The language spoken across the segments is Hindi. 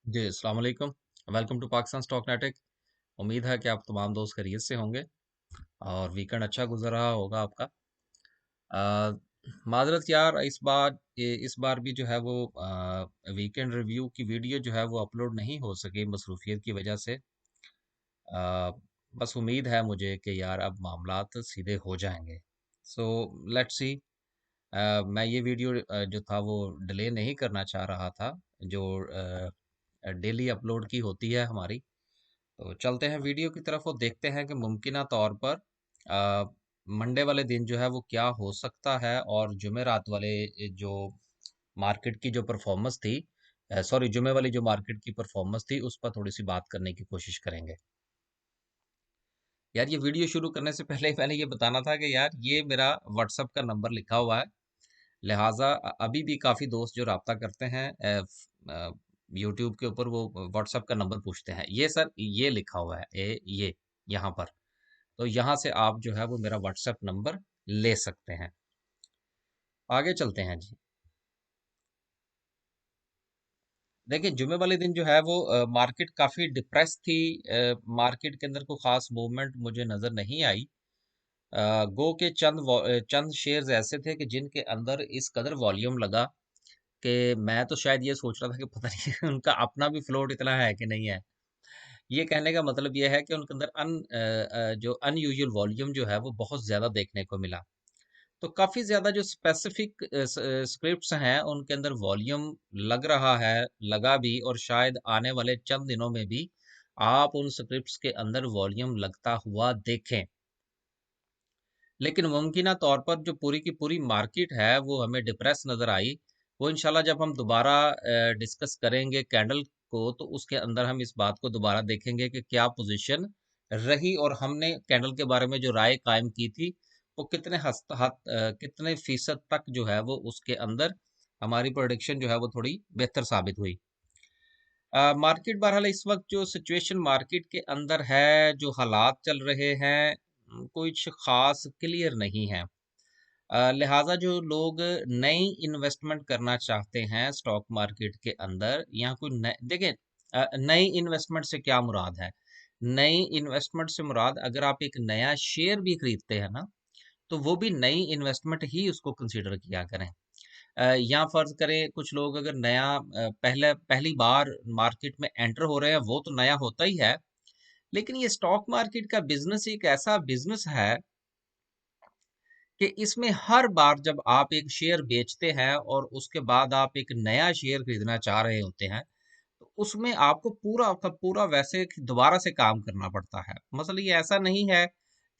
जी, अस्सलाम वालेकुम। वेलकम टू पाकिस्तान स्टॉक नेटिक। उम्मीद है कि आप तमाम दोस्त खैरियत से होंगे और वीकेंड अच्छा गुजर रहा होगा आपका। माजरत यार, इस बार भी जो है वो वीकेंड रिव्यू की वीडियो जो है वो अपलोड नहीं हो सकी मसरूफियत की वजह से। अ, बस उम्मीद है मुझे कि यार अब मामलात सीधे हो जाएंगे। So let's see. मैं ये वीडियो जो था वो डिले नहीं करना चाह रहा था, जो डेली अपलोड की होती है हमारी। तो चलते हैं वीडियो की तरफ और देखते हैं कि मुमकिना तौर पर मंडे वाले दिन जो है वो क्या हो सकता है, और जुमेरात वाले जो मार्केट की जो परफॉर्मेंस थी, सॉरी, जुमे वाली जो मार्केट की परफॉर्मेंस थी उस पर थोड़ी सी बात करने की कोशिश करेंगे। यार, ये वीडियो शुरू करने से पहले मैंने ये बताना था कि यार ये मेरा व्हाट्सएप का नंबर लिखा हुआ है। लिहाजा अभी भी काफ़ी दोस्त जो राब्ता करते हैं यूट्यूब के ऊपर, वो व्हाट्सएप का नंबर पूछते हैं। ये सर, ये लिखा हुआ है ये यहाँ पर। तो यहाँ से आप जो है वो मेरा व्हाट्सएप नंबर ले सकते हैं। आगे चलते हैं जी। देखिए, जुमे वाले दिन जो है वो मार्केट काफ़ी डिप्रेस थी। मार्केट के अंदर कोई ख़ास मूवमेंट मुझे नज़र नहीं आई। गो के चंद शेयर्स ऐसे थे कि जिनके अंदर इस कदर वॉल्यूम लगा कि मैं तो शायद ये सोच रहा था कि पता नहीं उनका अपना भी फ्लोट इतना है कि नहीं है। ये कहने का मतलब ये है कि उनके अंदर जो अनयूजुअल वॉल्यूम जो है वो बहुत ज़्यादा देखने को मिला। तो काफ़ी ज़्यादा जो स्पेसिफिक स्क्रिप्ट्स हैं उनके अंदर वॉल्यूम लग रहा है, लगा भी, और शायद आने वाले चंद दिनों में भी आप उन स्क्रिप्ट्स के अंदर वॉल्यूम लगता हुआ देखें। लेकिन मुमकिना तौर पर जो पूरी की पूरी मार्केट है वो हमें डिप्रेस नज़र आई। वो इंशाल्लाह जब हम दोबारा डिस्कस करेंगे कैंडल को, तो उसके अंदर हम इस बात को दोबारा देखेंगे कि क्या पोजीशन रही, और हमने कैंडल के बारे में जो राय कायम की थी वो कितने फीसद तक जो है वो उसके अंदर हमारी प्रोडिक्शन जो है वो थोड़ी बेहतर साबित हुई। मार्केट बहरहाल इस वक्त जो सिचुएशन मार्केट के अंदर है, जो हालात चल रहे हैं, कुछ खास क्लियर नहीं है। लिहाजा जो लोग नई इन्वेस्टमेंट करना चाहते हैं स्टॉक मार्केट के अंदर, या कोई नए देखें, नई इन्वेस्टमेंट से क्या मुराद है? नई इन्वेस्टमेंट से मुराद, अगर आप एक नया शेयर भी खरीदते हैं ना, तो वो भी नई इन्वेस्टमेंट ही उसको कंसीडर किया करें। या फर्ज करें कुछ लोग अगर पहली बार मार्केट में एंटर हो रहे हैं, वो तो नया होता ही है। लेकिन ये स्टॉक मार्केट का बिजनेस एक ऐसा बिजनेस है कि इसमें हर बार जब आप एक शेयर बेचते हैं और उसके बाद आप एक नया शेयर खरीदना चाह रहे होते हैं, तो उसमें आपको पूरा का पूरा वैसे दोबारा से काम करना पड़ता है। मसला ये ऐसा नहीं है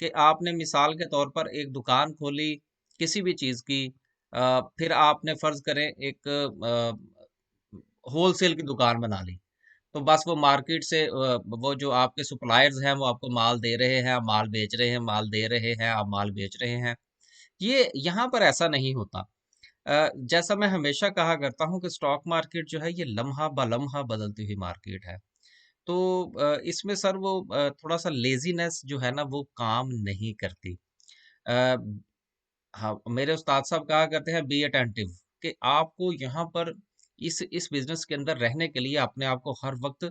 कि आपने मिसाल के तौर पर एक दुकान खोली किसी भी चीज़ की, फिर आपने फर्ज करें एक होलसेल की दुकान बना ली, तो बस वो मार्केट से वो जो आपके सप्लायर्स हैं वो आपको माल दे रहे हैं, आप माल बेच रहे हैं, माल दे रहे हैं, आप माल बेच रहे हैं। ये यहाँ पर ऐसा नहीं होता। जैसा मैं हमेशा कहा करता हूँ कि स्टॉक मार्केट जो है ये लम्हा ब लम्हा बदलती हुई मार्केट है। तो इसमें सर वो थोड़ा सा लेजीनेस जो है ना वो काम नहीं करती। अ, हाँ, मेरे उस्ताद साहब कहा करते हैं बी अटेंटिव, कि आपको यहाँ पर इस बिजनेस के अंदर रहने के लिए अपने आप को हर वक्त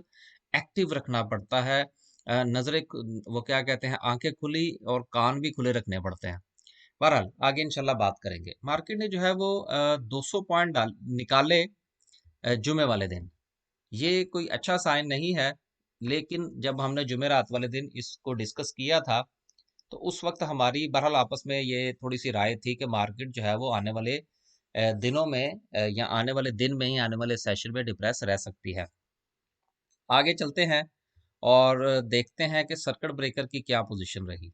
एक्टिव रखना पड़ता है। वो क्या कहते हैं, आंखें खुली और कान भी खुले रखने पड़ते हैं। बहरहाल आगे इंशाल्लाह बात करेंगे। मार्केट ने जो है वो 200 पॉइंट निकाले जुमे वाले दिन। ये कोई अच्छा साइन नहीं है। लेकिन जब हमने जुमेरात वाले दिन इसको डिस्कस किया था, तो उस वक्त हमारी बहरहाल आपस में ये थोड़ी सी राय थी कि मार्केट जो है वो आने वाले दिनों में, या आने वाले दिन में ही, आने वाले सेशन में डिप्रेस रह सकती है। आगे चलते हैं और देखते हैं कि सर्किट ब्रेकर की क्या पोजीशन रही।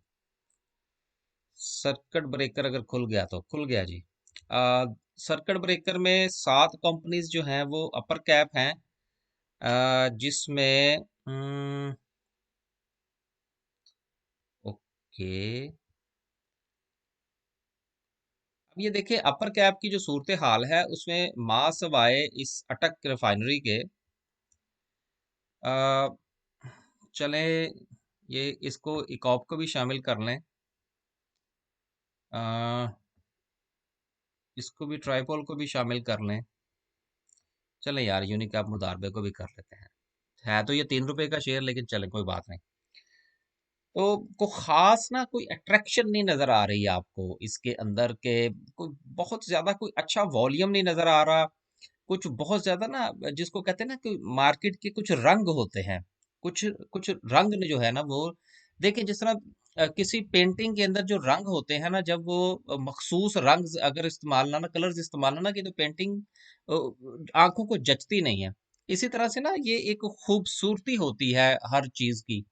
सर्किट ब्रेकर अगर खुल गया तो खुल गया जी। आ, सर्किट ब्रेकर में 7 कंपनीज जो हैं वो अपर कैप हैं, जिसमें ओके, अब ये देखिए अपर कैप की जो सूरत हाल है उसमें मां सवाए इस अटक रिफाइनरी के, आ, चले ये इसको इकॉप को भी शामिल कर लें, आ, इसको भी, ट्राइपॉल को भी शामिल कर लें। चलें यार, यूनिकैप मुदारबे को भी कर लेते हैं। है तो ये 3 रुपए का शेयर, लेकिन चले कोई बात नहीं। तो को खास ना कोई अट्रैक्शन नहीं नजर आ रही है आपको इसके अंदर के, कोई बहुत ज्यादा कोई अच्छा वॉल्यूम नहीं नजर आ रहा। कुछ बहुत ज्यादा ना, जिसको कहते हैं ना कि मार्केट के कुछ रंग होते हैं, कुछ कुछ रंग ने जो है ना वो, देखिए जिस तरह किसी पेंटिंग के अंदर जो रंग होते हैं ना, जब वो मखसूस रंग अगर इस्तेमाल ना कलर्स इस्तेमाल ना की, तो पेंटिंग आंखों को जचती नहीं है। इसी तरह से ना ये एक खूबसूरती होती है हर चीज की।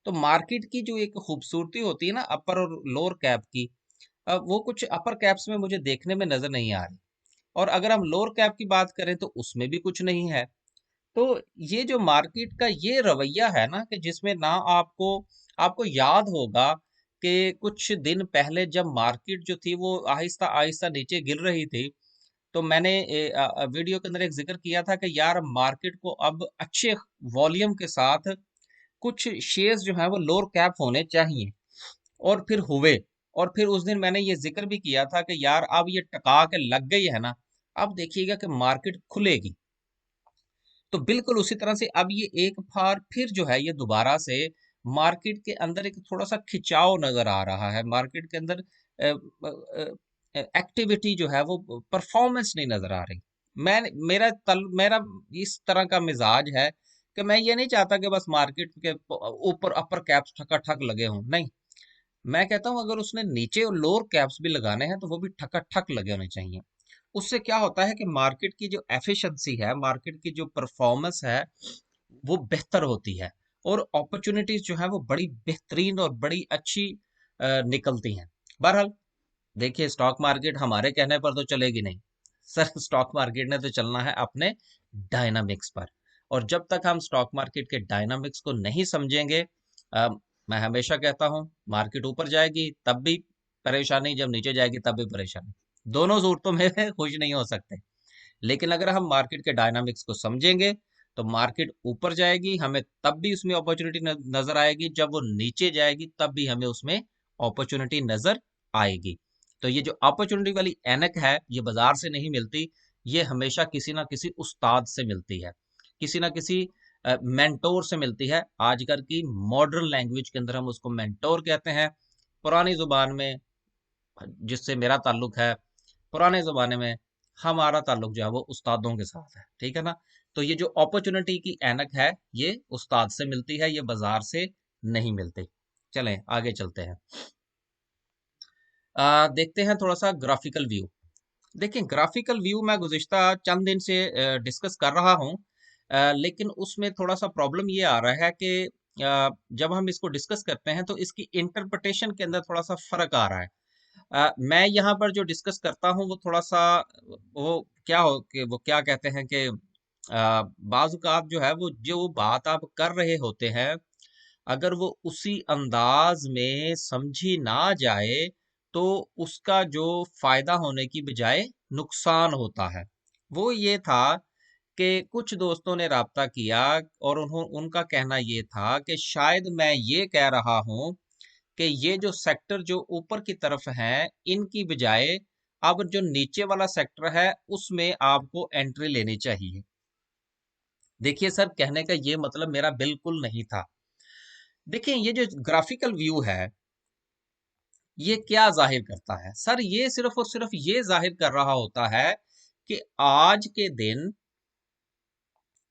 तो मार्केट की जो एक खूबसूरती होती है ना अपर और लोअर कैप की, वो कुछ अपर कैप्स में मुझे देखने में नजर नहीं आ रही। और अगर हम लोअर कैप की बात करें तो उसमें भी कुछ नहीं है। तो ये जो मार्केट का ये रवैया है ना, कि जिसमें ना आपको आपको याद होगा कि कुछ दिन पहले जब मार्केट जो थी वो आहिस्ता आहिस्ता नीचे गिर रही थी, तो मैंने वीडियो के अंदर एक जिक्र किया था कि यार मार्केट को अब अच्छे वॉल्यूम के साथ कुछ शेयर्स जो हैं वो लोअर कैप होने चाहिए, और फिर हुए। और फिर उस दिन मैंने ये जिक्र भी किया था कि यार अब ये टका के लग गई है ना, अब देखिएगा कि मार्केट खुलेगी। तो बिल्कुल उसी तरह से अब ये एक बार फिर जो है ये दोबारा से मार्केट के अंदर एक थोड़ा सा खिंचाव नजर आ रहा है। मार्केट के अंदर एक्टिविटी जो है वो, परफॉर्मेंस नहीं नजर आ रही। मैं मेरा इस तरह का मिजाज है कि मैं ये नहीं चाहता कि बस मार्केट के ऊपर अपर कैप्स ठका लगे हों, नहीं। मैं कहता हूं अगर उसने नीचे और लोअर कैप्स भी लगाने हैं तो वो भी ठक लगे होने चाहिए। उससे क्या होता है कि मार्केट की जो एफिशिएंसी है, मार्केट की जो परफॉर्मेंस है, वो बेहतर होती है। और अपॉर्चुनिटीज जो है वो बड़ी बेहतरीन और बड़ी अच्छी निकलती हैं। बहरहाल देखिए, स्टॉक मार्केट हमारे कहने पर तो चलेगी नहीं सर। स्टॉक मार्केट ने तो चलना है अपने डायनामिक्स पर। और जब तक हम स्टॉक मार्केट के डायनामिक्स को नहीं समझेंगे, मैं हमेशा कहता हूं, मार्केट ऊपर जाएगी तब भी परेशानी, जब नीचे जाएगी तब भी परेशानी। दोनों सूरतों में खुश नहीं हो सकते। लेकिन अगर हम मार्केट के डायनामिक्स को समझेंगे तो मार्केट ऊपर जाएगी, हमें तब भी उसमें अपॉर्चुनिटी नजर आएगी, जब वो नीचे जाएगी तब भी हमें उसमें अपॉर्चुनिटी नजर आएगी। तो ये जो अपॉर्चुनिटी वाली एनक है, ये बाजार से नहीं मिलती, ये हमेशा किसी ना किसी उस्ताद से मिलती है, किसी ना किसी मेंटोर से मिलती है। आजकल की मॉडर्न लैंग्वेज के अंदर हम उसको मेंटोर कहते हैं। पुरानी जुबान में, जिससे मेरा ताल्लुक है, पुराने ज़माने में हमारा ताल्लुक जो है वो उस्तादों के साथ है, ठीक है ना। तो ये जो अपॉर्चुनिटी की ऐनक है, ये उस्ताद से मिलती है, ये बाजार से नहीं मिलती। चलें आगे चलते हैं। देखते हैं थोड़ा सा ग्राफिकल व्यू। देखिए, ग्राफिकल व्यू मैं गुज़िश्ता चंद दिन से डिस्कस कर रहा हूँ, लेकिन उसमें थोड़ा सा प्रॉब्लम ये आ रहा है कि जब हम इसको डिस्कस करते हैं तो इसकी इंटरप्रिटेशन के अंदर थोड़ा सा फर्क आ रहा है। मैं यहाँ पर जो डिस्कस करता हूँ वो थोड़ा सा, वो क्या हो कि वो क्या कहते हैं कि बाज़ औक़ात जो है वो जो बात आप कर रहे होते हैं, अगर वो उसी अंदाज में समझी ना जाए तो उसका जो फायदा होने की बजाय नुकसान होता है। वो ये था कि कुछ दोस्तों ने राब्ता किया और उनका कहना ये था कि शायद मैं ये कह रहा हूँ कि ये जो सेक्टर जो ऊपर की तरफ हैं, इनकी बजाय अब जो नीचे वाला सेक्टर है उसमें आपको एंट्री लेनी चाहिए। देखिए सर, कहने का ये मतलब मेरा बिल्कुल नहीं था। देखिए, ये जो ग्राफिकल व्यू है, ये क्या जाहिर करता है सर? ये सिर्फ और सिर्फ ये जाहिर कर रहा होता है कि आज के दिन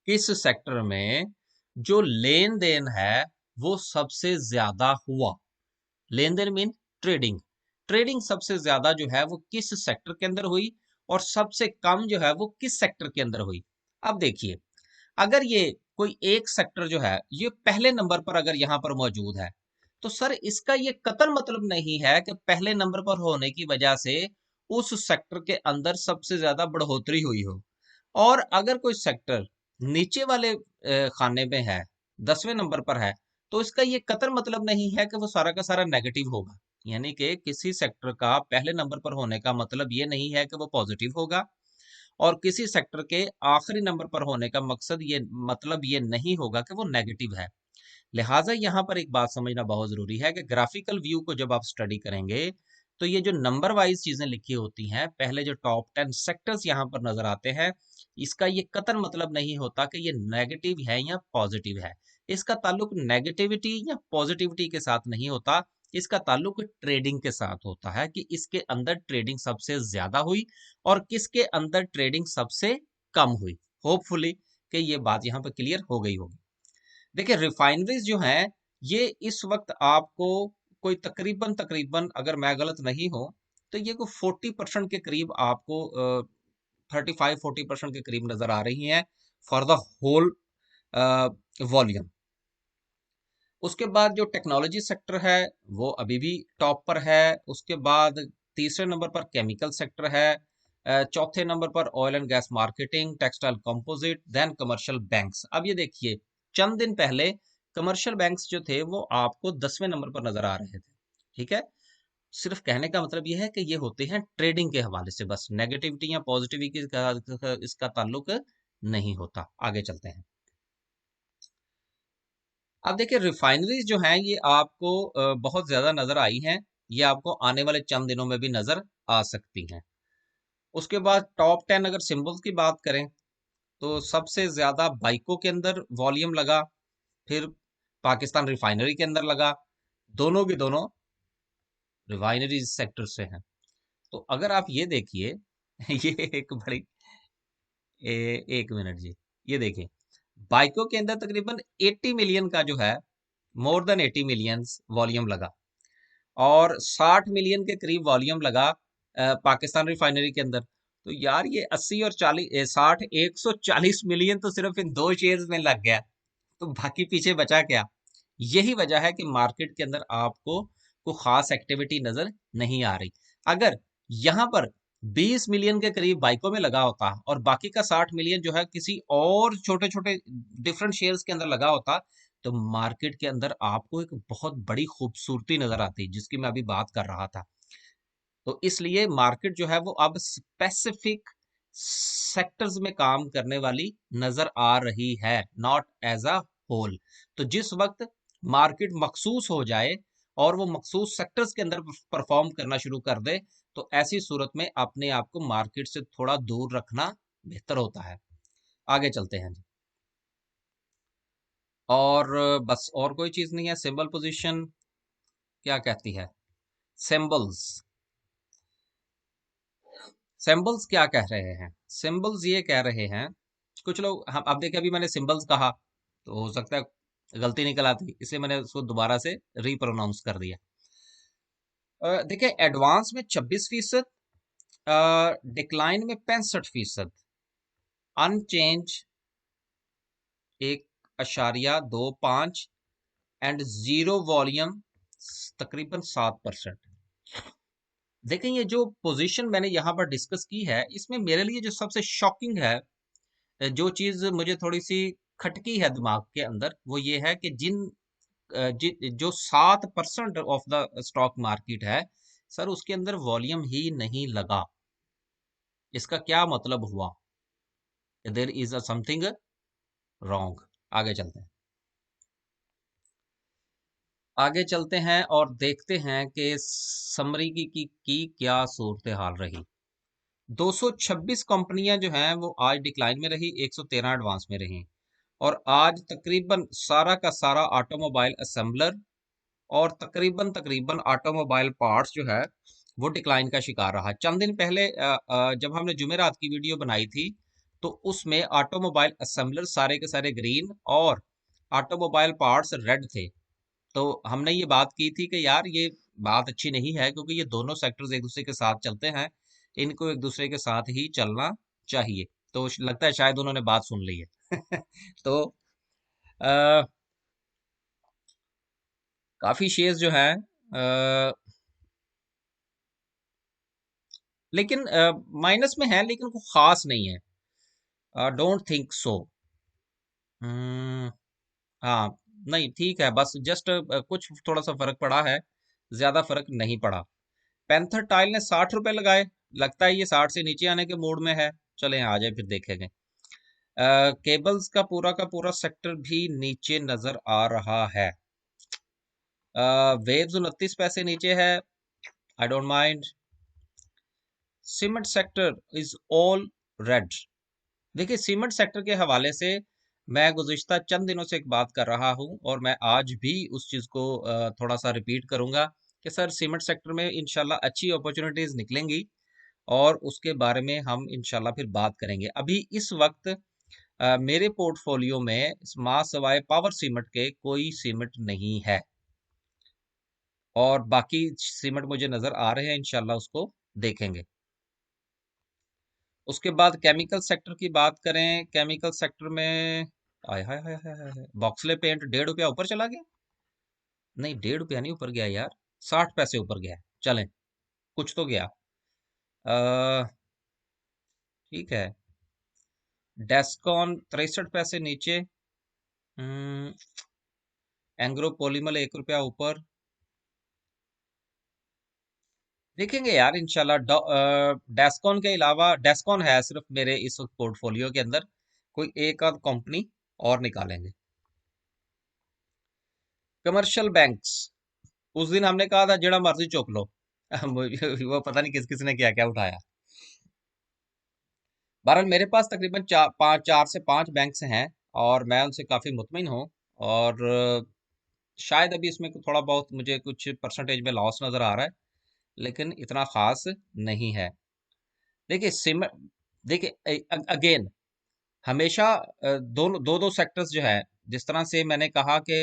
किस सेक्टर में जो लेन देन है वो सबसे ज्यादा हुआ। लेन देन मीन ट्रेडिंग। ट्रेडिंग सबसे ज्यादा जो है वो किस सेक्टर के अंदर हुई, और सबसे कम जो है वो किस सेक्टर के अंदर हुई। अब देखिए, अगर ये कोई एक सेक्टर जो है ये पहले नंबर पर अगर यहाँ पर मौजूद है, तो सर इसका ये कतई मतलब नहीं है कि पहले नंबर पर होने की वजह से उस सेक्टर के अंदर सबसे ज्यादा बढ़ोतरी हुई हो। और अगर कोई सेक्टर नीचे वाले खाने में है, 10वें नंबर पर है, तो इसका ये कतर मतलब नहीं है कि वो सारा का सारा नेगेटिव होगा। यानी कि किसी सेक्टर का पहले नंबर पर होने का मतलब ये नहीं है कि वो पॉजिटिव होगा, और किसी सेक्टर के आखिरी नंबर पर होने का मकसद ये मतलब ये नहीं होगा कि वो नेगेटिव है। लिहाजा यहाँ पर एक बात समझना बहुत जरूरी है कि ग्राफिकल व्यू को जब आप स्टडी करेंगे तो ये जो नंबर वाइज चीजें लिखी होती हैं, पहले जो टॉप 10 सेक्टर्स यहाँ पर नजर आते हैं, इसका ये कतई मतलब नहीं होता कि ये नेगेटिव है या पॉजिटिव है। इसका ताल्लुक नेगेटिविटी या पॉजिटिविटी के साथ नहीं होता, इसका ताल्लुक ट्रेडिंग के साथ होता है कि इसके अंदर ट्रेडिंग सबसे ज्यादा हुई और किसके अंदर ट्रेडिंग सबसे कम हुई। होपफुली कि ये बात यहाँ पर क्लियर हो गई होगी। देखिए रिफाइनरीज जो हैं, ये इस वक्त आपको कोई तकरीबन तकरीबन, अगर मैं गलत नहीं हूं, तो ये कोई 40% के करीब आपको 35-40% के करीब नजर आ रही हैं फॉर द होल वॉल्यूम। उसके बाद जो टेक्नोलॉजी सेक्टर है वो अभी भी टॉप पर है। उसके बाद तीसरे नंबर पर केमिकल सेक्टर है। चौथे नंबर पर oil and gas marketing, textile composite, then commercial banks. अब ये देखिए, चंद दिन पहले कमर्शियल बैंक्स जो थे वो आपको 10वें नंबर पर नजर आ रहे थे। ठीक है, सिर्फ कहने का मतलब ये है कि ये होते हैं ट्रेडिंग के हवाले से, बस नेगेटिविटी या पॉजिटिविटी का इसका ताल्लुक नहीं होता। आगे चलते हैं। अब देखिए रिफाइनरीज जो हैं ये आपको बहुत ज्यादा नजर आई हैं, ये आपको आने वाले चंद दिनों में भी नजर आ सकती हैं। उसके बाद टॉप 10 अगर सिंबल्स की बात करें, तो सबसे ज्यादा बाइको के अंदर वॉल्यूम लगा, फिर पाकिस्तान रिफाइनरी के अंदर लगा। दोनों के दोनों रिफाइनरी सेक्टर से हैं। तो अगर आप ये देखिए ये एक बड़ी एक मिनट जी, ये देखिए बाइको के अंदर तकरीबन 80 मिलियन का जो है, मोर देन 80 मिलियन वॉल्यूम लगा, और 60 मिलियन के करीब वॉल्यूम लगा पाकिस्तान रिफाइनरी के अंदर। तो यार ये 80 और 40 60 140 मिलियन तो सिर्फ इन दो शेयर्स में लग गया, तो बाकी पीछे बचा क्या? यही वजह है कि मार्केट के अंदर आपको कोई खास एक्टिविटी नजर नहीं आ रही। अगर यहां पर 20 मिलियन के करीब बाइकों में लगा होता और बाकी का 60 मिलियन जो है किसी और छोटे छोटे डिफरेंट शेयर्स के अंदर लगा होता, तो मार्केट के अंदर आपको एक बहुत बड़ी खूबसूरती नजर आती, जिसकी मैं अभी बात कर रहा था। तो इसलिए मार्केट जो है वो अब स्पेसिफिक सेक्टर्स में काम करने वाली नजर आ रही है, नॉट एज अ होल। तो जिस वक्त मार्केट मखसूस हो जाए और वो मखसूस सेक्टर्स के अंदर परफॉर्म करना शुरू कर दे, तो ऐसी सूरत में अपने आप को मार्केट से थोड़ा दूर रखना बेहतर होता है। आगे चलते हैं जी। और बस और कोई चीज नहीं है। सिंबल पोजीशन क्या कहती है? सिंबल्स, सिंबल्स क्या कह रहे हैं? सिंबल्स ये कह रहे हैं, कुछ लोग, हम अब देखिए अभी मैंने सिंबल्स कहा तो हो सकता है गलती निकल आती, इसलिए मैंने उसको दोबारा से रीप्रोनाउंस कर दिया। देखिए एडवांस में 26%, डिक्लाइन में 65%, अनचेंज 1.25, एंड जीरो वॉल्यूम तकरीबन 7%। देखें ये जो पोजीशन मैंने यहाँ पर डिस्कस की है, इसमें मेरे लिए जो सबसे शॉकिंग है, जो चीज मुझे थोड़ी सी खटकी है दिमाग के अंदर, वो ये है कि जो 7% ऑफ द स्टॉक मार्केट है, सर उसके अंदर वॉल्यूम ही नहीं लगा। इसका क्या मतलब हुआ? There is a something wrong. आगे चलते हैं। आगे चलते हैं और देखते हैं कि समरी की क्या सूरत हाल रही। 226 कंपनियां जो हैं वो आज डिक्लाइन में रही, 113 एडवांस में रही। और आज तकरीबन सारा का सारा ऑटोमोबाइल असेंबलर और तकरीबन तकरीबन ऑटोमोबाइल पार्ट्स जो है वो डिक्लाइन का शिकार रहा। चंद दिन पहले जब हमने जुमेरात की वीडियो बनाई थी, तो उसमें ऑटोमोबाइल असेंबलर सारे के सारे ग्रीन और ऑटोमोबाइल पार्ट्स रेड थे। तो हमने ये बात की थी कि यार ये बात अच्छी नहीं है, क्योंकि ये दोनों सेक्टर्स एक दूसरे के साथ चलते हैं, इनको एक दूसरे के साथ ही चलना चाहिए। तो लगता है शायद उन्होंने बात सुन ली है तो आ, काफी शेयर्स जो हैं, लेकिन माइनस में है, लेकिन कोई खास नहीं है। Don't think so. हाँ, नहीं ठीक है, बस जस्ट कुछ थोड़ा सा फर्क पड़ा है, ज्यादा फर्क नहीं पड़ा। पैंथर टाइल ने 60 रुपए लगाए, लगता है ये 60 से नीचे आने के मूड में है। चले आ जाए फिर देखेंगे। केबल्स का पूरा सेक्टर भी नीचे नजर आ रहा है। वेव्स 29 पैसे नीचे है, I don't mind. Cement sector is all red. देखिए, सीमेंट सेक्टर के हवाले से मैं गुज़िश्ता चंद दिनों से एक बात कर रहा हूं, और मैं आज भी उस चीज़ को थोड़ा सा रिपीट करूंगा कि सर सीमेंट सेक्टर में इंशाल्लाह अच्छी अपॉर्चुनिटीज निकलेंगी, और उसके बारे में हम इंशाल्लाह फिर बात करेंगे। अभी इस वक्त मेरे पोर्टफोलियो में मां सवाए पावर सीमेंट के कोई सीमेंट नहीं है, और बाकी सीमेंट मुझे नजर आ रहे हैं, इंशाल्लाह उसको देखेंगे। उसके बाद केमिकल सेक्टर की बात करें, केमिकल सेक्टर में आय हाय हाय हाय हाय हाय, बॉक्सले पेंट 1.5 रुपया ऊपर चला गया। नहीं, 1.5 रुपया नहीं ऊपर गया यार, 60 पैसे ऊपर गया। चलें, कुछ तो गया। ठीक है। डेस्कॉन 63 पैसे नीचे। हम्म, एंग्रो पॉलीमर 1 रुपया ऊपर। देखेंगे यार इंशाल्लाह। डेस्कॉन के अलावा, डेस्कॉन है सिर्फ मेरे इस पोर्टफोलियो के अंदर, कोई एक आध कंपनी और निकालेंगे। कमर्शियल बैंक्स, उस दिन हमने कहा था जेड़ा मर्जी चुक लो। वो पता नहीं किस किस ने क्या क्या उठाया। बहरहाल मेरे पास तकरीबन चार से पांच बैंक्स हैं, और मैं उनसे काफी मुतमिन हूँ। और शायद अभी इसमें थोड़ा बहुत मुझे कुछ परसेंटेज में लॉस नजर आ रहा है, लेकिन इतना खास नहीं है। देखिए सिम देखिए, अगेन, हमेशा दोनों दो दो सेक्टर्स जो है, जिस तरह से मैंने कहा कि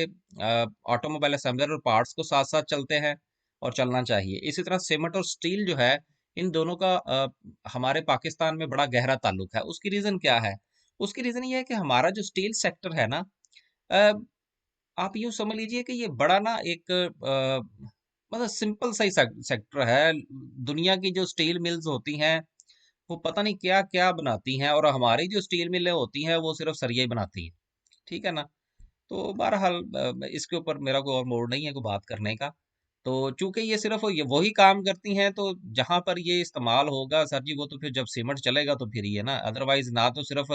ऑटोमोबाइल असेंबलर और पार्ट्स को साथ साथ चलते हैं और चलना चाहिए, इसी तरह सीमेंट और स्टील जो है, इन दोनों का हमारे पाकिस्तान में बड़ा गहरा ताल्लुक है। उसकी रीजन क्या है? उसकी रीजन ये है कि हमारा जो स्टील सेक्टर है ना, अ, आप यूं समझ लीजिए कि ये बड़ा ना एक मतलब सिंपल सा ही सेक्टर है। दुनिया की जो स्टील मिल्स होती हैं, वो पता नहीं क्या क्या बनाती हैं, और हमारी जो स्टील मिलें होती हैं वो सिर्फ सरिया ही बनाती हैं। ठीक है ना? तो बहरहाल इसके ऊपर मेरा कोई और मोड़ नहीं है कोई बात करने का। तो चूंकि ये सिर्फ ये वही काम करती हैं, तो जहां पर ये इस्तेमाल होगा सर जी, वो तो फिर जब सीमेंट चलेगा तो फिर ये ना, अदरवाइज ना तो सिर्फ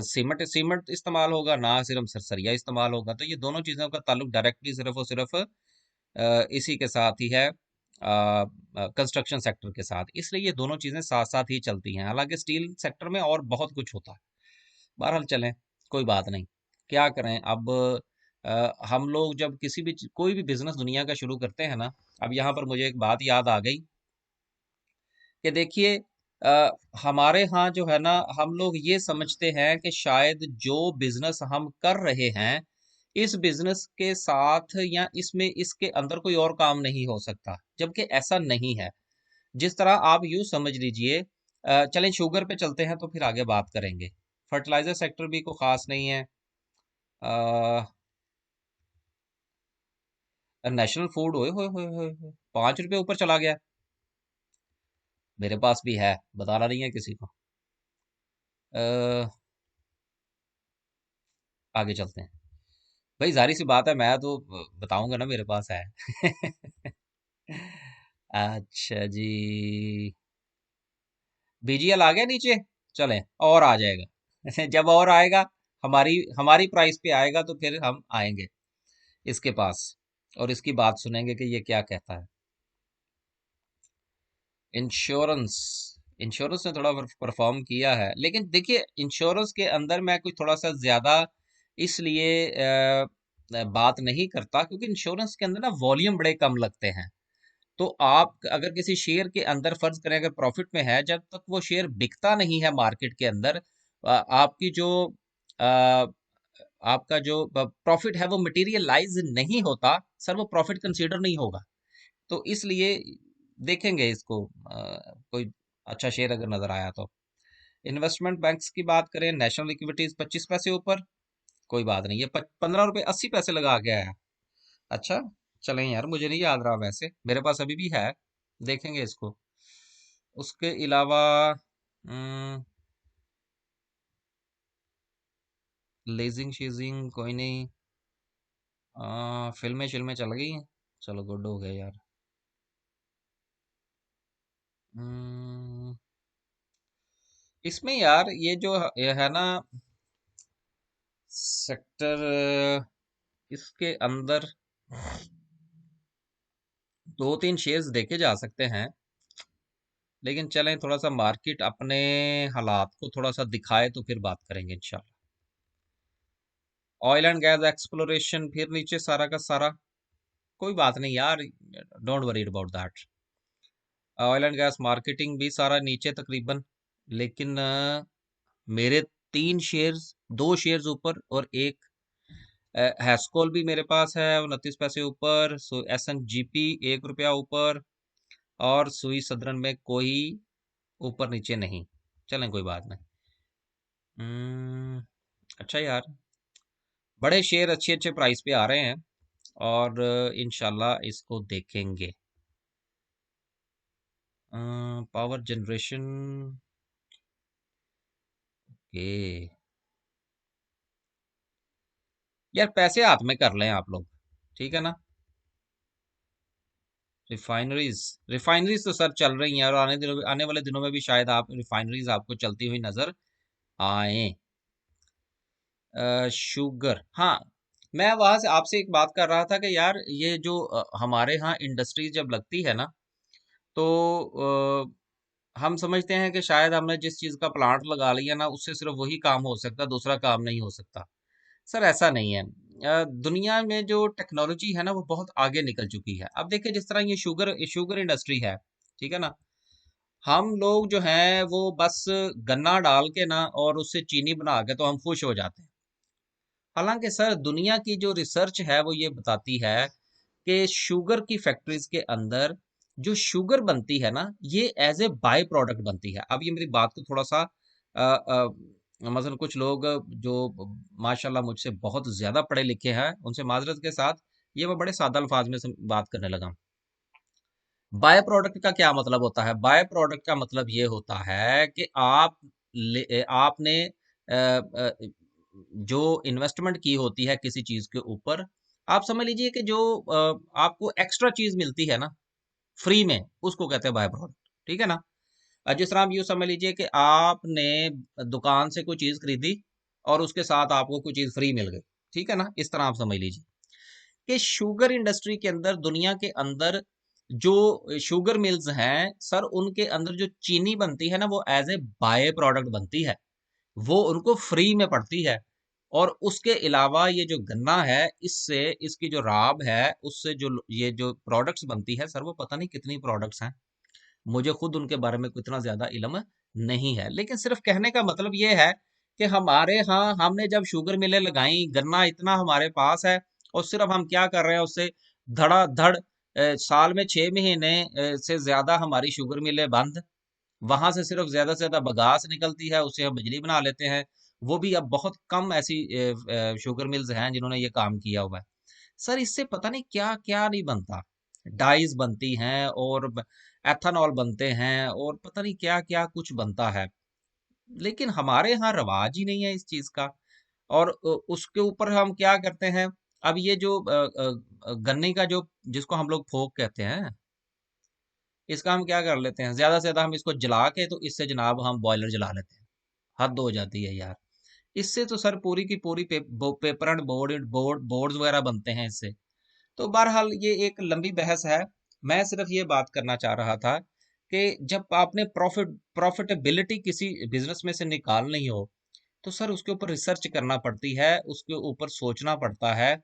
सीमेंट सीमेंट इस्तेमाल होगा, ना सिर्फ सरिया इस्तेमाल होगा। तो ये दोनों चीज़ों का ताल्लुक डायरेक्टली सिर्फ और सिर्फ इसी के साथ ही है, कंस्ट्रक्शन सेक्टर के साथ। इसलिए ये दोनों चीज़ें साथ साथ ही चलती हैं, हालांकि स्टील सेक्टर में और बहुत कुछ होता है। बहरहाल चलें, कोई बात नहीं। क्या करें अब? हम लोग जब कोई भी बिजनेस दुनिया का शुरू करते हैं ना, अब यहाँ पर मुझे एक बात याद आ गई कि देखिए, अ, हमारे यहाँ जो है ना, हम लोग ये समझते हैं कि शायद जो बिजनेस हम कर रहे हैं, इस बिजनेस के साथ या इसमें इसके अंदर कोई और काम नहीं हो सकता, जबकि ऐसा नहीं है। जिस तरह आप यूं समझ लीजिए, चलें शुगर पे चलते हैं तो फिर आगे बात करेंगे। फर्टिलाइजर सेक्टर भी कोई खास नहीं है। नेशनल फूड, ओए होए होए होए होए, 5 रुपये ऊपर चला गया। मेरे पास भी है, बताना नहीं है किसी को। अ, आगे चलते हैं। भाई जारी सी बात है, मैं तो बताऊंगा ना, मेरे पास है। अच्छा जी। बीजीएल आ गया नीचे। चलें, और आ जाएगा। जब और आएगा, हमारी हमारी प्राइस पे आएगा, तो फिर हम आएंगे इसके पास, और इसकी बात सुनेंगे कि ये क्या कहता है। इंश्योरेंस, इंश्योरेंस ने थोड़ा परफॉर्म किया है, लेकिन देखिए इंश्योरेंस के अंदर मैं कुछ थोड़ा सा ज्यादा इसलिए बात नहीं करता, क्योंकि इंश्योरेंस के अंदर ना वॉल्यूम बड़े कम लगते हैं। तो आप अगर किसी शेयर के अंदर फर्ज करें, अगर प्रॉफिट में है, जब तक वो शेयर बिकता नहीं है मार्केट के अंदर, आपकी जो अ, आपका जो प्रॉफिट है वो मटेरियलाइज नहीं होता, सर वो प्रॉफिट कंसीडर नहीं होगा। तो इसलिए देखेंगे इसको, कोई अच्छा शेयर अगर नजर आया तो। इन्वेस्टमेंट बैंक्स की बात करें, नेशनल इक्विटीज 25 पैसे ऊपर, कोई बात नहीं है। 15 रुपये 80 पैसे लगा के आया। अच्छा, चलें यार, मुझे नहीं याद रहा, वैसे मेरे पास अभी भी है, देखेंगे इसको। उसके अलावा लेजिंग शीजिंग कोई नहीं। फिल्में शिल्में चल गई हैं, चलो गुड हो गया यार। हम्म, इसमें यार ये जो ये है ना सेक्टर, इसके अंदर दो तीन शेयर्स देखे जा सकते हैं, लेकिन चलें थोड़ा सा मार्केट अपने हालात को थोड़ा सा दिखाए तो फिर बात करेंगे इंशाल्लाह। ऑयल एंड गैस एक्सप्लोरेशन फिर नीचे सारा का सारा, कोई बात नहीं यार, don't worry about that. Oil and gas marketing भी सारा नीचे तकरीबन, लेकिन मेरे तीन शेयर्स, दो शेयर्स ऊपर और एक हैस्कोल भी मेरे पास है 29 पैसे ऊपर, एस एन जी पी 1 रुपया ऊपर, और सुई सदरन में कोई ऊपर नीचे नहीं। चलें कोई बात नहीं। अच्छा यार, बड़े शेयर अच्छे अच्छे प्राइस पे आ रहे हैं, और इंशाल्लाह इसको देखेंगे। पावर जनरेशन के यार पैसे हाथ में कर लें आप लोग, ठीक है ना। रिफाइनरीज, रिफाइनरीज तो सर चल रही हैं, और आने वाले दिनों में भी शायद आप रिफाइनरीज आपको चलती हुई नजर आए। शुगर, हाँ, मैं वहां से आपसे एक बात कर रहा था कि यार ये जो हमारे यहाँ इंडस्ट्रीज जब लगती है ना, तो हम समझते हैं कि शायद हमने जिस चीज का प्लांट लगा लिया ना, उससे सिर्फ वही काम हो सकता, दूसरा काम नहीं हो सकता। सर ऐसा नहीं है। दुनिया में जो टेक्नोलॉजी है ना, वो बहुत आगे निकल चुकी है। अब देखिए जिस तरह ये शुगर शुगर इंडस्ट्री है, ठीक है ना, हम लोग जो हैं वो बस गन्ना डाल के ना और उससे चीनी बना के तो हम खुश हो जाते हैं। हालांकि सर दुनिया की जो रिसर्च है वो ये बताती है कि शुगर की फैक्ट्रीज के अंदर जो शुगर बनती है ना, ये एज ए बाय प्रोडक्ट बनती है। अब ये मेरी बात को थोड़ा सा मसलन कुछ लोग जो माशाल्लाह मुझसे बहुत ज्यादा पढ़े लिखे हैं, उनसे माजरत के साथ ये मैं बड़े सादा अल्फाज में बात करने लगा। बाय प्रोडक्ट का क्या मतलब होता है? बाय प्रोडक्ट का मतलब ये होता है कि आपने जो इन्वेस्टमेंट की होती है किसी चीज के ऊपर, आप समझ लीजिए कि जो आपको एक्स्ट्रा चीज मिलती है ना फ्री में, उसको कहते हैं बाय प्रोडक्ट, ठीक है ना। जिस तरह आप यूँ समझ लीजिए कि आपने दुकान से कोई चीज खरीदी और उसके साथ आपको कोई चीज फ्री मिल गई, ठीक है ना, इस तरह आप समझ लीजिए कि शुगर इंडस्ट्री के अंदर, दुनिया के अंदर जो शुगर मिल्स हैं सर, उनके अंदर जो चीनी बनती है ना, वो एज ए बाय प्रोडक्ट बनती है, वो उनको फ्री में पड़ती है। और उसके अलावा ये जो गन्ना है, इससे इसकी जो राब है, उससे जो ये जो प्रोडक्ट्स बनती है सर, वो पता नहीं कितनी प्रोडक्ट्स हैं, मुझे खुद उनके बारे में इतना ज्यादा इल्म नहीं है। लेकिन सिर्फ कहने का मतलब ये है कि हमारे यहाँ हमने जब शुगर मिलें लगाई, गन्ना इतना हमारे पास है, और सिर्फ हम क्या कर रहे हैं उससे धड़ाधड़ साल में 6 महीने से ज्यादा हमारी शुगर मिलें बंद, वहां से सिर्फ ज्यादा से ज्यादा बगास निकलती है, उससे हम बिजली बना लेते हैं। वो भी अब बहुत कम ऐसी शुगर मिल्स हैं जिन्होंने ये काम किया हुआ है। सर इससे पता नहीं क्या क्या नहीं बनता, डाइज बनती हैं, और एथेनॉल बनते हैं, और पता नहीं क्या क्या कुछ बनता है, लेकिन हमारे यहाँ रवाज ही नहीं है इस चीज का। और उसके ऊपर हम क्या करते हैं, अब ये जो गन्ने का जो जिसको हम लोग फोक कहते हैं, इसका हम क्या कर लेते हैं, ज्यादा से ज्यादा हम इसको जला के, तो इससे जनाब हम बॉयलर जला लेते हैं। हद हो जाती है यार, इससे तो सर पूरी की पूरी पेपर एंड बोर्ड्स वगैरह बनते हैं इससे। तो बहरहाल ये एक लंबी बहस है। मैं सिर्फ ये बात करना चाह रहा था कि जब आपने प्रॉफिटेबिलिटी किसी बिजनेस में से निकालनी हो, तो सर उसके ऊपर रिसर्च करना पड़ती है, उसके ऊपर सोचना पड़ता है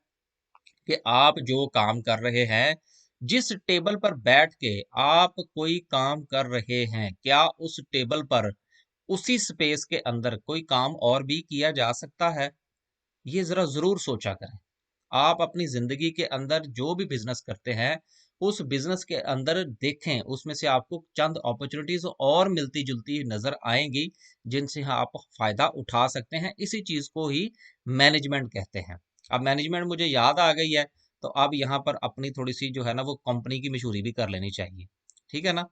कि आप जो काम कर रहे हैं, जिस टेबल पर बैठ के आप कोई काम कर रहे हैं, क्या उस टेबल पर उसी स्पेस के अंदर कोई काम और भी किया जा सकता है? ये जरा जरूर सोचा करें। आप अपनी जिंदगी के अंदर जो भी बिजनेस करते हैं, उस बिजनेस के अंदर देखें, उसमें से आपको चंद अपॉर्चुनिटीज और मिलती जुलती नजर आएंगी, जिनसे आप फायदा उठा सकते हैं। इसी चीज को ही मैनेजमेंट कहते हैं। अब मैनेजमेंट मुझे याद आ गई है, तो अब यहाँ पर अपनी थोड़ी सी जो है ना, वो कंपनी की मशहूरी भी कर लेनी चाहिए, ठीक है ना।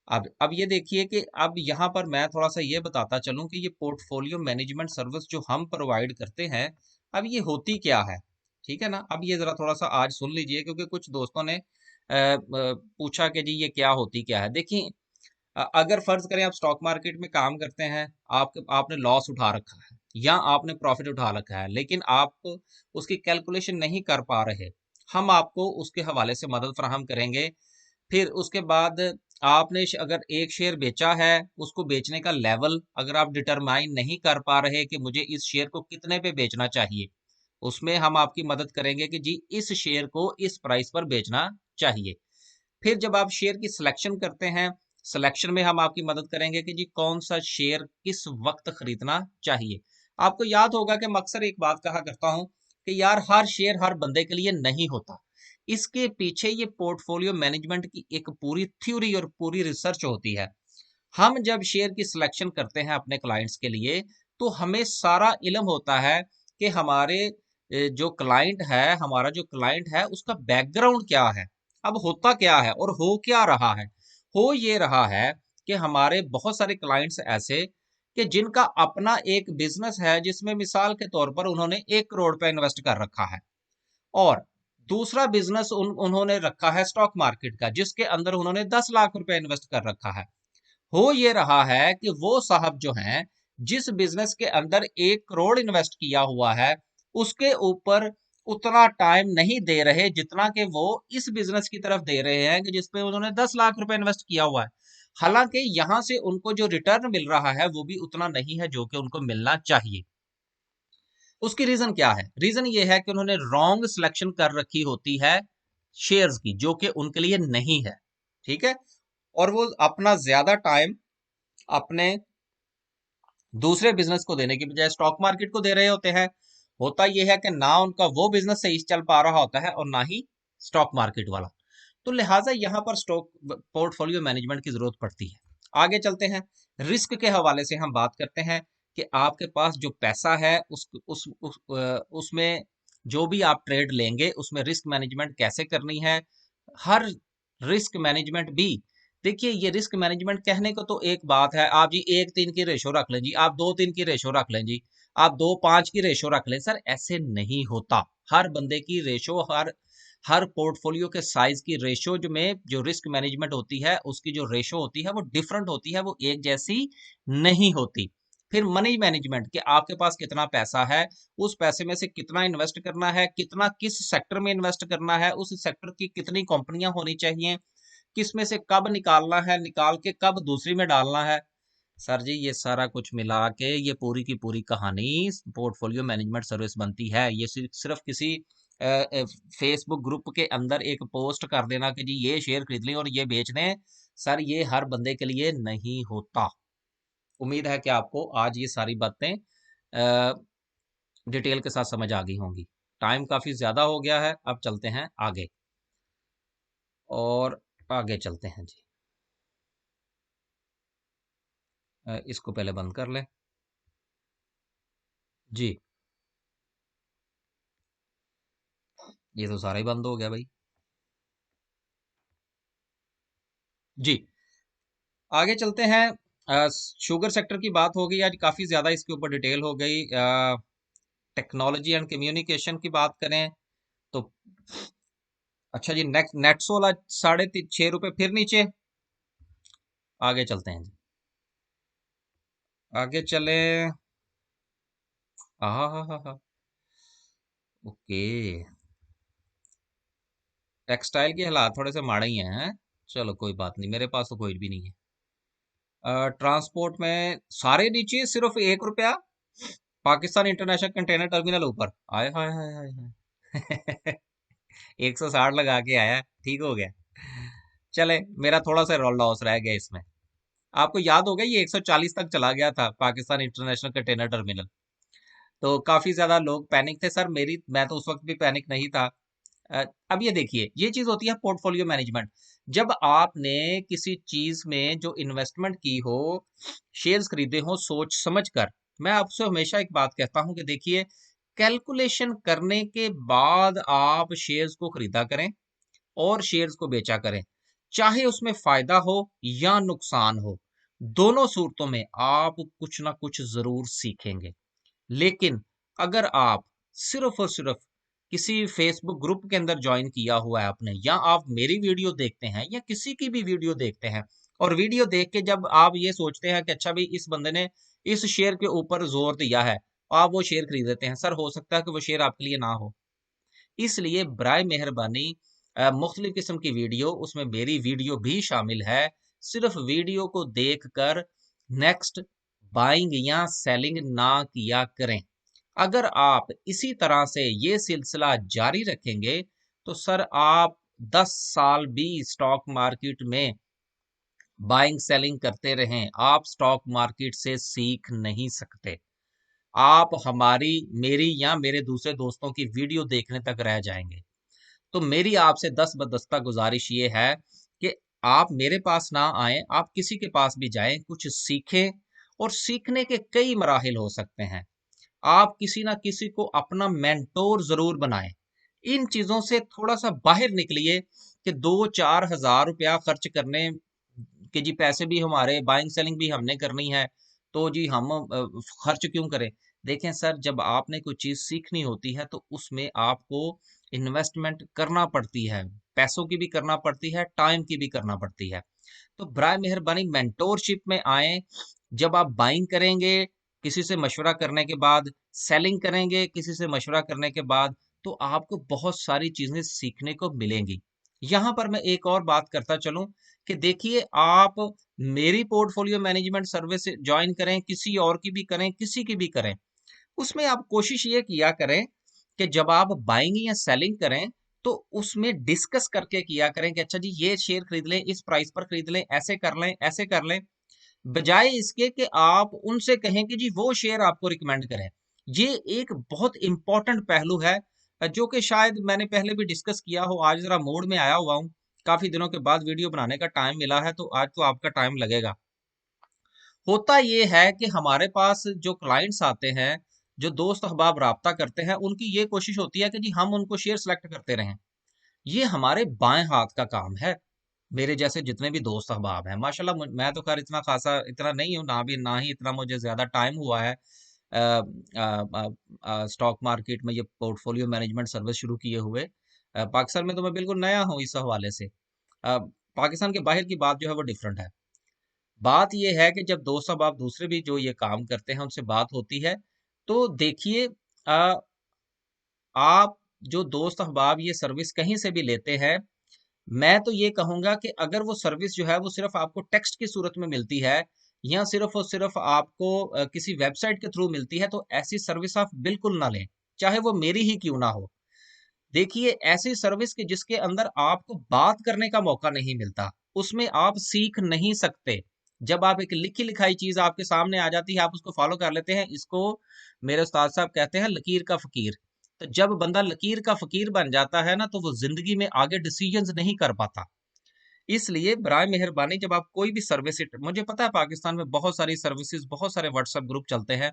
अब ये देखिए कि अब यहाँ पर मैं थोड़ा सा ये बताता चलूं कि ये पोर्टफोलियो मैनेजमेंट सर्विस जो हम प्रोवाइड करते हैं, अब ये होती क्या है, ठीक है ना। अब ये जरा थोड़ा सा आज सुन लीजिए, क्योंकि कुछ दोस्तों ने पूछा कि जी ये क्या होती क्या है। देखिए, अगर फर्ज करें आप स्टॉक मार्केट में काम करते हैं, आपने लॉस उठा रखा है या आपने प्रॉफिट उठा रखा है, लेकिन आप उसकी कैलकुलेशन नहीं कर पा रहे, हम आपको उसके हवाले से मदद फराहम करेंगे फिर उसके बाद आपने अगर एक शेयर बेचा है, उसको बेचने का लेवल अगर आप डिटरमाइन नहीं कर पा रहे कि मुझे इस शेयर को कितने पे बेचना चाहिए, उसमें हम आपकी मदद करेंगे कि जी इस शेयर को इस प्राइस पर बेचना चाहिए। फिर जब आप शेयर की सिलेक्शन करते हैं, सिलेक्शन में हम आपकी मदद करेंगे कि जी कौन सा शेयर किस वक्त खरीदना चाहिए। आपको याद होगा कि मैं अक्सर एक बात कहा करता हूं कि यार हर शेयर हर बंदे के लिए नहीं होता। इसके पीछे ये पोर्टफोलियो मैनेजमेंट की एक पूरी थ्योरी और पूरी रिसर्च होती है। हम जब शेयर की सिलेक्शन करते हैं अपने क्लाइंट्स के लिए, तो हमें सारा इल्म होता है कि हमारे जो क्लाइंट है, हमारा जो क्लाइंट है उसका बैकग्राउंड क्या है, अब होता क्या है और हो क्या रहा है। हो ये रहा है कि हमारे बहुत सारे क्लाइंट्स ऐसे कि जिनका अपना एक बिजनेस है, जिसमें मिसाल के तौर पर उन्होंने 1 करोड़ रुपए इन्वेस्ट कर रखा है, और दूसरा बिजनेस उन्होंने रखा है स्टॉक मार्केट का, जिसके अंदर उन्होंने 10 लाख रुपए इन्वेस्ट कर रखा है। हो ये रहा है कि वो साहब जो हैं, जिस बिजनेस के अंदर 1 करोड़ इन्वेस्ट किया हुआ है, उसके ऊपर उतना टाइम नहीं दे रहे जितना कि वो इस बिजनेस की तरफ दे रहे हैं कि जिसपे उन्होंने 10 लाख रुपए इन्वेस्ट किया हुआ है। हालांकि यहां से उनको जो रिटर्न मिल रहा है वो भी उतना नहीं है जो कि उनको मिलना चाहिए। उसकी रीजन क्या है? रीजन ये है कि उन्होंने रॉन्ग सिलेक्शन कर रखी होती है शेयर्स की, जो कि उनके लिए नहीं है। ठीक है। और वो अपना ज्यादा टाइम अपने दूसरे बिजनेस को देने की बजाय स्टॉक मार्केट को दे रहे होते हैं। होता यह है कि ना उनका वो बिजनेस सही चल पा रहा होता है और ना ही स्टॉक मार्केट वाला। तो लिहाजा यहां पर स्टॉक पोर्टफोलियो मैनेजमेंट की जरूरत पड़ती है। आगे चलते हैं, रिस्क के हवाले से हम बात करते हैं कि आपके पास जो पैसा है उसमें जो भी आप ट्रेड लेंगे उसमें रिस्क मैनेजमेंट कैसे करनी है। हर रिस्क मैनेजमेंट भी, देखिए ये रिस्क मैनेजमेंट कहने को तो एक बात है, आप जी 1:3 की रेशो रख लें जी, आप 2:3 की रेशो रख लें जी, आप 2:5 की रेशो रख लें। सर ऐसे नहीं होता। हर बंदे की रेशो, हर हर पोर्टफोलियो के साइज की रेशो जो में जो रिस्क मैनेजमेंट होती है उसकी जो रेशो होती है वो डिफरेंट होती है, वो एक जैसी नहीं होती। फिर मनी मैनेजमेंट कि आपके पास कितना पैसा है, उस पैसे में से कितना इन्वेस्ट करना है, कितना किस सेक्टर में इन्वेस्ट करना है, उस सेक्टर की कितनी कंपनियां होनी चाहिए, किस में से कब निकालना है, निकाल के कब दूसरी में डालना है। सर जी ये सारा कुछ मिला के ये पूरी की पूरी कहानी पोर्टफोलियो मैनेजमेंट सर्विस बनती है। ये सिर्फ किसी फेसबुक ग्रुप के अंदर एक पोस्ट कर देना कि जी ये शेयर खरीद लें और ये बेच दें, सर ये हर बंदे के लिए नहीं होता। उम्मीद है कि आपको आज ये सारी बातें डिटेल के साथ समझ आ गई होंगी। टाइम काफी ज्यादा हो गया है, अब चलते हैं आगे, और आगे चलते हैं जी। इसको पहले बंद कर लें जी। ये तो सारा ही बंद हो गया भाई। जी आगे चलते हैं। शुगर सेक्टर की बात हो गई आज, काफी ज्यादा इसके ऊपर डिटेल हो गई। टेक्नोलॉजी एंड कम्युनिकेशन की बात करें तो अच्छा जी, नेक्स्ट नेटसोला 6.5 रुपए फिर नीचे। आगे चलते हैं जी, आगे चले। हाँ हाँ हाँ हाँ, ओके। टेक्सटाइल के हालात थोड़े से माड़े ही हैं, हैं? चलो कोई बात नहीं, मेरे पास तो कोई भी नहीं है। ट्रांसपोर्ट में सारे नीचे, सिर्फ 1 रुपया। पाकिस्तान इंटरनेशनल कंटेनर टर्मिनल ऊपर। आए हाय हाय हाय हाय 160 लगा के आया, ठीक हो गया। चले, मेरा थोड़ा सा लॉस रह गया इसमें। आपको याद होगा ये 140 तक चला गया था पाकिस्तान इंटरनेशनल कंटेनर टर्मिनल। तो काफी ज्यादा लोग पैनिक थे सर, मैं तो उस वक्त भी पैनिक नहीं था। अब ये देखिए, ये चीज होती है पोर्टफोलियो मैनेजमेंट। जब आपने किसी चीज में जो इन्वेस्टमेंट की हो, शेयर्स खरीदे हो सोच समझ कर, मैं आपसे हमेशा एक बात कहता हूं कि देखिए, कैलकुलेशन करने के बाद आप शेयर्स को खरीदा करें और शेयर्स को बेचा करें। चाहे उसमें फायदा हो या नुकसान हो, दोनों सूरतों में आप कुछ ना कुछ जरूर सीखेंगे। लेकिन अगर आप सिर्फ और सिर्फ किसी फेसबुक ग्रुप के अंदर ज्वाइन किया हुआ है आपने, या आप मेरी वीडियो देखते हैं या किसी की भी वीडियो देखते हैं, और वीडियो देख के जब आप ये सोचते हैं कि अच्छा भाई इस बंदे ने इस शेयर के ऊपर जोर दिया है, आप वो शेयर खरीद लेते हैं, सर हो सकता है कि वो शेयर आपके लिए ना हो। इसलिए बराए मेहरबानी मुख्तलिफ किस्म की वीडियो, उसमें मेरी वीडियो भी शामिल है। सिर्फ वीडियो को देखकर नेक्स्ट बाइंग या सेलिंग ना किया करें। अगर आप इसी तरह से ये सिलसिला जारी रखेंगे तो सर आप 10 साल भी स्टॉक मार्केट में बाइंग सेलिंग करते रहें, आप स्टॉक मार्केट से सीख नहीं सकते। आप हमारी, मेरी या मेरे दूसरे दोस्तों की वीडियो देखने तक रह जाएंगे। तो मेरी आपसे दस बदस्ता गुजारिश ये है कि आप मेरे पास ना आए, आप किसी के पास भी जाएं, कुछ सीखें। और सीखने के कई मराहिल हो सकते हैं। आप किसी ना किसी को अपना मेंटोर जरूर बनाएं। इन चीजों से थोड़ा सा बाहर निकलिए कि 2-4 हज़ार रुपया खर्च करने कि जी पैसे भी हमारे, बाइंग सेलिंग भी हमने करनी है, तो जी हम खर्च क्यों करें। देखें सर, जब आपने कोई चीज सीखनी होती है तो उसमें आपको इन्वेस्टमेंट करना पड़ती है, पैसों की भी करना पड़ती है, टाइम की भी करना पड़ती है। तो बराए मेहरबानी मेंटोरशिप में आए। जब आप बाइंग करेंगे किसी से मशवरा करने के बाद, सेलिंग करेंगे किसी से मशवरा करने के बाद, तो आपको बहुत सारी चीजें सीखने को मिलेंगी। यहां पर मैं एक और बात करता चलूं कि देखिए, आप मेरी पोर्टफोलियो मैनेजमेंट सर्विस ज्वाइन करें, किसी और की भी करें, किसी की भी करें, उसमें आप कोशिश ये किया करें कि जब आप बाइंग या सेलिंग करें तो उसमें डिस्कस करके किया करें कि अच्छा जी ये शेयर खरीद लें, इस प्राइस पर खरीद लें, ऐसे कर लें, ऐसे कर लें, बजाय इसके कि आप उनसे कहें कि जी वो शेयर आपको रिकमेंड करें। ये एक बहुत इंपॉर्टेंट पहलू है, जो कि शायद मैंने पहले भी डिस्कस किया हो। आज जरा मूड में आया हुआ हूँ, काफी दिनों के बाद वीडियो बनाने का टाइम मिला है, तो आज तो आपका टाइम लगेगा। होता ये है कि हमारे पास जो क्लाइंट्स आते हैं, जो दोस्त अहबाब राब्ता करते हैं, उनकी ये कोशिश होती है कि जी हम उनको शेयर सेलेक्ट करते रहें। ये हमारे बाएं हाथ का काम है। मेरे जैसे जितने भी दोस्त अहबाब हैं, माशाल्लाह, मैं तो खैर इतना खासा इतना नहीं हूँ, ना ही इतना मुझे ज्यादा टाइम हुआ है स्टॉक मार्केट में ये पोर्टफोलियो मैनेजमेंट सर्विस शुरू किए हुए। पाकिस्तान में तो मैं बिल्कुल नया हूँ इस हवाले से। पाकिस्तान के बाहर की बात जो है वो डिफरेंट है। बात ये है कि जब दोस्त अहबाब दूसरे भी जो ये काम करते हैं उनसे बात होती है, तो देखिए, आप जो दोस्त अहबाब ये सर्विस कहीं से भी लेते हैं, मैं तो ये कहूंगा कि अगर वो सर्विस जो है वो सिर्फ आपको टेक्स्ट की सूरत में मिलती है, या सिर्फ और सिर्फ आपको किसी वेबसाइट के थ्रू मिलती है, तो ऐसी सर्विस आप बिल्कुल ना लें, चाहे वो मेरी ही क्यों ना हो। देखिए, ऐसी सर्विस की जिसके अंदर आपको बात करने का मौका नहीं मिलता, उसमें आप सीख नहीं सकते। जब आप एक लिखी लिखाई चीज आपके सामने आ जाती है, आप उसको फॉलो कर लेते हैं, इसको मेरे उस्ताद साहब कहते हैं लकीर का फकीर। तो जब बंदा लकीर का फकीर बन जाता है ना, तो वो जिंदगी में आगे डिसीजंस नहीं कर पाता। इसलिए बराए मेहरबानी, जब आप कोई भी सर्विस, मुझे पता है पाकिस्तान में बहुत सारी सर्विसेज, बहुत सारे व्हाट्सएप ग्रुप चलते हैं।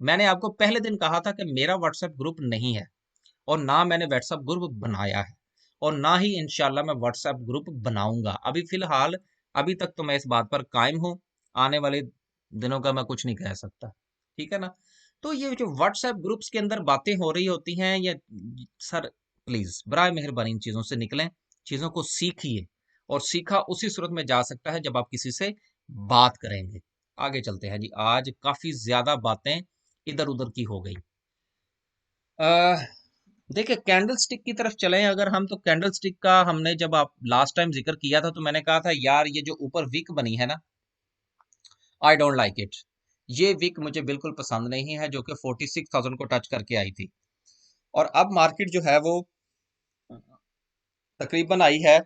मैंने आपको पहले दिन कहा था कि मेरा व्हाट्सएप ग्रुप नहीं है, और ना मैंने व्हाट्सएप ग्रुप बनाया है, और ना ही इंशाल्लाह मैं व्हाट्सएप ग्रुप बनाऊंगा। अभी फिलहाल, अभी तक तो मैं इस बात पर कायम हूँ। आने वाले दिनों का मैं कुछ नहीं कह सकता, ठीक है ना। तो ये जो व्हाट्सएप ग्रुप्स के अंदर बातें हो रही होती हैं, ये सर प्लीज बराए मेहरबानी इन चीजों से निकलें, चीजों को सीखिए। और सीखा उसी सूरत में जा सकता है जब आप किसी से बात करेंगे। आगे चलते हैं जी, आज काफी ज्यादा बातें इधर उधर की हो गई। देखिए, कैंडल स्टिक की तरफ चलें अगर हम, तो कैंडल स्टिक का हमने जब आप लास्ट टाइम जिक्र किया था, तो मैंने कहा था यार ये जो ऊपर विक बनी है ना, आई डोंट लाइक इट। ये विक मुझे बिल्कुल पसंद नहीं है, जो कि 46,000 को टच करके आई थी। और अब मार्केट जो है वो तकरीबन आई है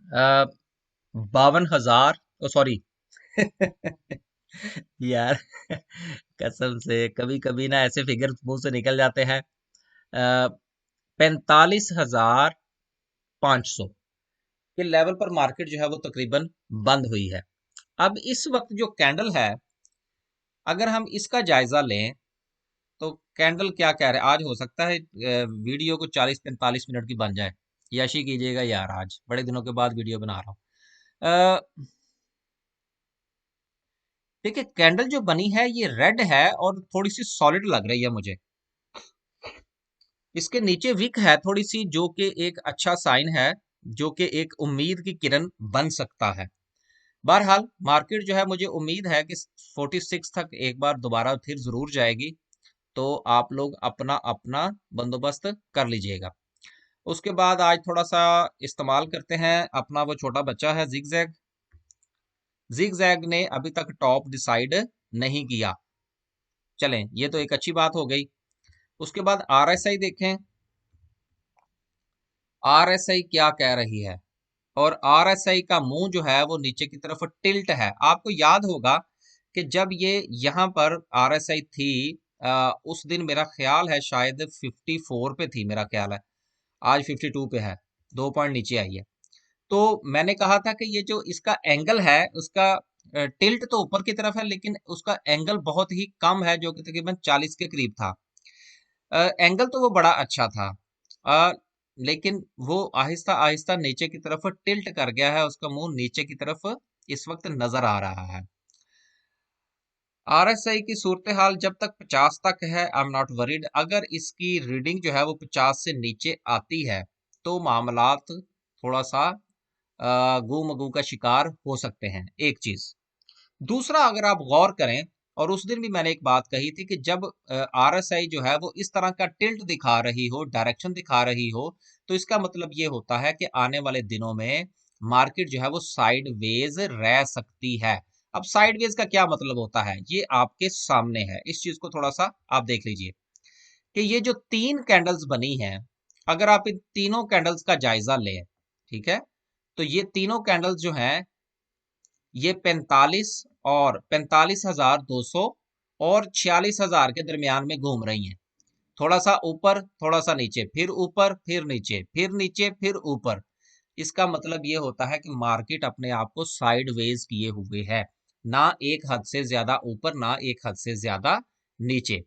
52,000, सॉरी यार, कसम से कभी कभी ना ऐसे फिगर मुंह से निकल जाते हैं। 45,500 के लेवल पर मार्केट जो है वो तकरीबन बंद हुई है। अब इस वक्त जो कैंडल है, अगर हम इसका जायजा लें, तो कैंडल क्या कह रहे हैं, आज हो सकता है वीडियो को 40-45 मिनट की बन जाए। यशी कीजिएगा यार, आज बड़े दिनों के बाद वीडियो बना रहा हूँ। देखिए, कैंडल जो बनी है ये रेड है और थोड़ी सी सॉलिड लग रही है मुझे। इसके नीचे विक है थोड़ी सी, जो कि एक अच्छा साइन है, जो कि एक उम्मीद की किरण बन सकता है। बहरहाल मार्केट जो है, मुझे उम्मीद है कि 46 तक एक बार दोबारा फिर जरूर जाएगी। तो आप लोग अपना अपना बंदोबस्त कर लीजिएगा। उसके बाद आज थोड़ा सा इस्तेमाल करते हैं अपना वो छोटा बच्चा है जिगजैग। जिगजैग ने अभी तक टॉप डिसाइड नहीं किया। चलें, ये तो एक अच्छी बात हो गई। उसके बाद आरएसआई देखें, आरएसआई क्या कह रही है। और आरएसआई का मुंह जो है वो नीचे की तरफ टिल्ट है। आपको याद होगा कि जब ये यहाँ पर आरएसआई थी, उस दिन मेरा ख्याल है शायद 54 पे थी, मेरा ख्याल है। आज 52 पे है, 2 पॉइंट नीचे आई है। तो मैंने कहा था कि ये जो इसका एंगल है उसका टिल्ट तो ऊपर की तरफ है, लेकिन उसका एंगल बहुत ही कम है, जो कि तकरीबन 40 के करीब था। एंगल तो वो बड़ा अच्छा था, अ, लेकिन वो आहिस्ता आहिस्ता नीचे की तरफ टिल्ट कर गया है, उसका मुंह नीचे की तरफ इस वक्त नजर आ रहा है। आरएसआई की सूरत हाल जब तक 50 तक है, आई एम नॉट वरीड। अगर इसकी रीडिंग जो है वो 50 से नीचे आती है तो मामलात थोड़ा सा गू मगू का शिकार हो सकते हैं, एक चीज। दूसरा, अगर आप गौर करें, और उस दिन भी मैंने एक बात कही थी कि जब आरएसआई जो है वो इस तरह का टिल्ट दिखा रही हो, डायरेक्शन दिखा रही हो, तो इसका मतलब ये होता है कि आने वाले दिनों में मार्केट जो है वो साइडवेज रह सकती है। अब साइडवेज का क्या मतलब होता है, ये आपके सामने है। इस चीज को थोड़ा सा आप देख लीजिए कि ये जो 3 कैंडल्स बनी हैं, अगर आप इन तीनों कैंडल्स का जायजा लें, ठीक है, तो ये तीनों कैंडल्स जो हैं ये 45 और 45,200 और 46,000 के दरमियान में घूम रही हैं। थोड़ा सा ऊपर, थोड़ा सा नीचे, फिर ऊपर, फिर नीचे, फिर नीचे, फिर ऊपर। इसका मतलब ये होता है कि मार्केट अपने आप को साइडवेज किए हुए है, ना एक हद से ज्यादा ऊपर, ना एक हद से ज्यादा नीचे।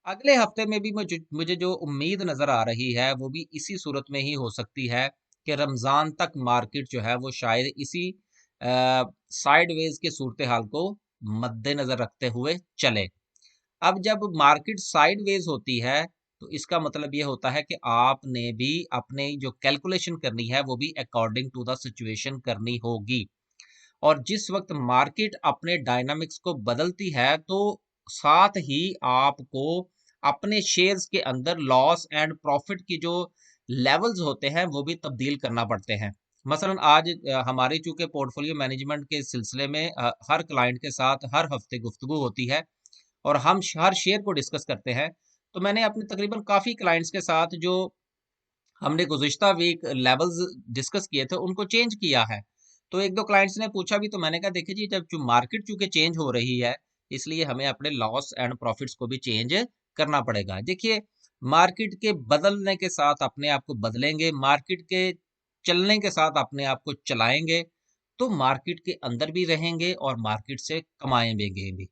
अगले हफ्ते में भी मुझे मुझे जो उम्मीद नजर आ रही है वो भी इसी सूरत में ही हो सकती है कि रमजान तक मार्केट जो है वो शायद इसी साइडवेज के सूरत हाल को मद्देनजर रखते हुए चले। अब जब मार्केट साइडवेज होती है तो इसका मतलब ये होता है कि आपने भी अपने जो कैलकुलेशन करनी है वो भी अकॉर्डिंग टू द सिचुएशन करनी होगी। और जिस वक्त मार्केट अपने डायनामिक्स को बदलती है तो साथ ही आपको अपने शेयर्स के अंदर लॉस एंड प्रॉफिट की जो लेवल्स होते हैं वो भी तब्दील करना पड़ते हैं। मसलन आज हमारी चूंकि पोर्टफोलियो मैनेजमेंट के सिलसिले में हर क्लाइंट के साथ हर हफ्ते गुफ्तगू होती है और हम हर शेयर को डिस्कस करते हैं। तो मैंने अपने तकरीबन काफ़ी क्लाइंट्स के साथ जो हमने गुज़िश्ता वीक लेवल्स डिस्कस किए थे उनको चेंज किया है। तो एक दो क्लाइंट्स ने पूछा भी, तो मैंने कहा देखिए जी, जब जो मार्केट चूंकि चेंज हो रही है इसलिए हमें अपने लॉस एंड प्रॉफिट्स को भी चेंज करना पड़ेगा। देखिए, मार्केट के बदलने के साथ अपने आप को बदलेंगे, मार्केट के चलने के साथ अपने आप को चलाएंगे, तो मार्केट के अंदर भी रहेंगे और मार्केट से कमाएंगे भी।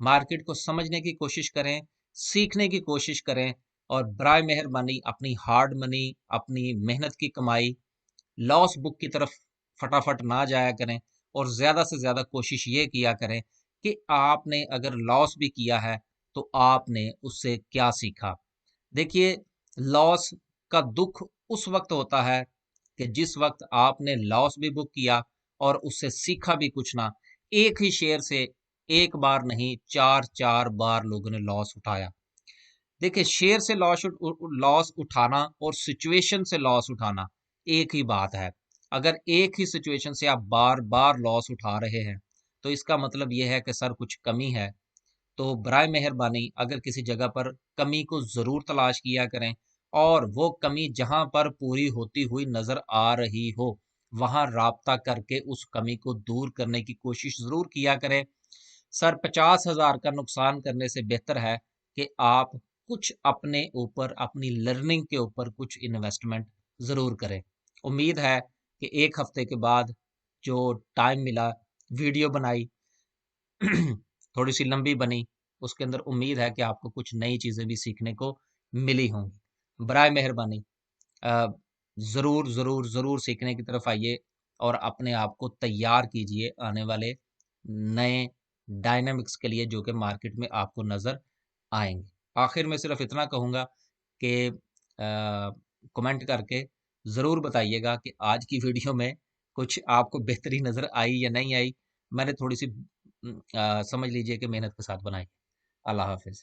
मार्केट को समझने की कोशिश करें, सीखने की कोशिश करें, और बराए मेहरबानी अपनी हार्ड मनी, अपनी मेहनत की कमाई लॉस बुक की तरफ फटाफट ना जाया करें। और ज़्यादा से ज़्यादा कोशिश ये किया करें कि आपने अगर लॉस भी किया है तो आपने उससे क्या सीखा। देखिए, लॉस का दुख उस वक्त होता है कि जिस वक्त आपने लॉस भी बुक किया और उससे सीखा भी कुछ ना। एक ही शेयर से एक बार नहीं, चार चार बार लोगों ने लॉस उठाया। देखिए, शेयर से लॉस उठाना और सिचुएशन से लॉस उठाना एक ही बात है। अगर एक ही सिचुएशन से आप बार बार लॉस उठा रहे हैं तो इसका मतलब यह है कि सर कुछ कमी है। तो बराए मेहरबानी अगर किसी जगह पर कमी को ज़रूर तलाश किया करें, और वो कमी जहां पर पूरी होती हुई नज़र आ रही हो वहां राब्ता करके उस कमी को दूर करने की कोशिश ज़रूर किया करें। सर 50,000 का नुकसान करने से बेहतर है कि आप कुछ अपने ऊपर, अपनी लर्निंग के ऊपर कुछ इन्वेस्टमेंट ज़रूर करें। उम्मीद है कि एक हफ्ते के बाद जो टाइम मिला, वीडियो बनाई थोड़ी सी लंबी बनी, उसके अंदर उम्मीद है कि आपको कुछ नई चीज़ें भी सीखने को मिली होंगी। बराए मेहरबानी अ, ज़रूर ज़रूर ज़रूर सीखने की तरफ आइए और अपने आप को तैयार कीजिए आने वाले नए डायनामिक्स के लिए जो कि मार्केट में आपको नज़र आएंगे। आखिर में सिर्फ इतना कहूँगा कि कमेंट करके ज़रूर बताइएगा कि आज की वीडियो में कुछ आपको बेहतरी नज़र आई या नहीं आई। मैंने थोड़ी सी समझ लीजिए कि मेहनत के साथ बनाई। अल्लाह हाफिज़।